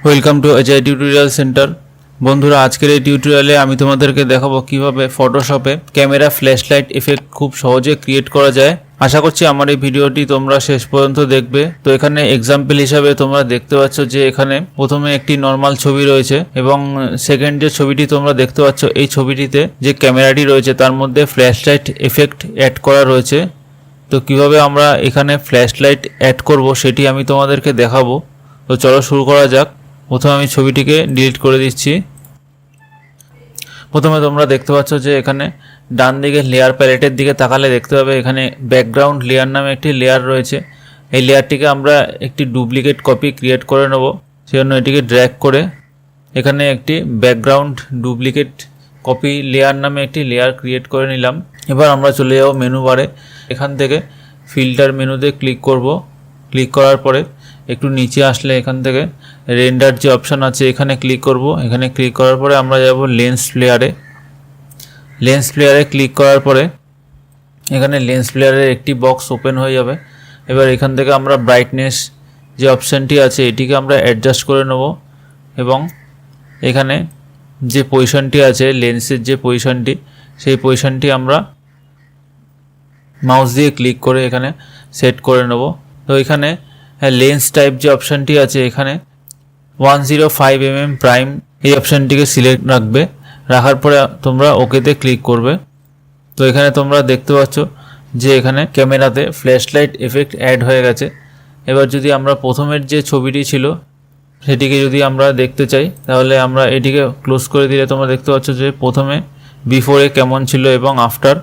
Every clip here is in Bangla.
ওয়েলকাম টু এজআই টিউটোরিয়াল সেন্টার। বন্ধুরা, আজকের এই টিউটোরিয়ালে আমি তোমাদেরকে দেখাবো কিভাবে ফটোশপে ক্যামেরা ফ্ল্যাশ লাইট এফেক্ট খুব সহজে ক্রিয়েট করা যায়। আশা করছি আমার এই ভিডিওটি তোমরা শেষ পর্যন্ত দেখবে। তো এখানে এক্সাম্পল হিসাবে তোমরা দেখতে পাচ্ছ যে এখানে প্রথমে একটি নর্মাল ছবি রয়েছে এবং সেকেন্ড যে ছবিটি তোমরা দেখতে পাচ্ছ এই ছবিটিতে যে ক্যামেরাটি রয়েছে তার মধ্যে ফ্ল্যাশ লাইট এফেক্ট অ্যাড করা রয়েছে। তো কিভাবে আমরা এখানে ফ্ল্যাশ লাইট অ্যাড করব সেটি আমি তোমাদেরকে দেখাবো। তো চলো শুরু করা যাক। প্রথমে আমি ছবিটিকে ডিলিট করে দিচ্ছি। প্রথমে তোমরা দেখতে পাচ্ছ যে এখানে ডান দিকে লেয়ার প্যালেটের দিকে তাকালে দেখতে পাবে এখানে ব্যাকগ্রাউন্ড লেয়ার নামে একটি লেয়ার রয়েছে। এই লেয়ারটিকে আমরা একটি ডুপ্লিকেট কপি ক্রিয়েট করে নেব। সেজন্য এটিকে ড্র্যাগ করে এখানে একটি ব্যাকগ্রাউন্ড ডুপ্লিকেট কপি লেয়ার নামে একটি লেয়ার ক্রিয়েট করে নিলাম। এবার আমরা চলে যাব মেনু বারে। এখান থেকে ফিল্টার মেনুতে ক্লিক করব। ক্লিক করার পরে একটু নিচে আসলে এখান থেকে রেন্ডার যে অপশান আছে এখানে ক্লিক করব। এখানে ক্লিক করার পরে আমরা যাব লেন্স প্লেয়ারে। লেন্স প্লেয়ারে ক্লিক করার পরে এখানে লেন্স প্লেয়ারের একটি বক্স ওপেন হয়ে যাবে। এবার এখান থেকে আমরা ব্রাইটনেস যে অপশানটি আছে এটিকে আমরা অ্যাডজাস্ট করে নেব এবং এখানে যে পজিশনটি আছে লেন্সের যে পজিশনটি সেই পজিশনটি আমরা মাউস দিয়ে ক্লিক করে এখানে সেট করে নেব। তো এখানে লেন্স টাইপ যে অপশানটি আছে এখানে 105 mm প্রাইম এই অপশানটিকে সিলেক্ট রাখবে। রাখার পরে তোমরা ওকেতে ক্লিক করবে। তো এখানে তোমরা দেখতে পাচ্ছ যে এখানে ক্যামেরাতে ফ্ল্যাশ লাইট এফেক্ট অ্যাড হয়ে গেছে। এবার যদি আমরা প্রথমের যে ছবিটি ছিল সেটিকে যদি আমরা দেখতে চাই তাহলে আমরা এটিকে ক্লোজ করে দিলে তোমরা দেখতে পাচ্ছ যে প্রথমে বিফোরে কেমন ছিল এবং আফটার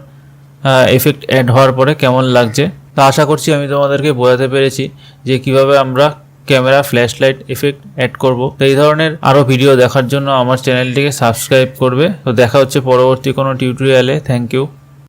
এফেক্ট অ্যাড হওয়ার পরে কেমন লাগছে। তো আশা করছি আমি তোমাদেরকে বোঝাতে পেরেছি যে কিভাবে আমরা camera flash light effect add করব। তো এই ধরনের আরও ভিডিও দেখার জন্য আমার চ্যানেলটিকে সাবস্ক্রাইব করবে। তো দেখা হচ্ছে পরবর্তী কোনো টিউটোরিয়ালে। Thank you.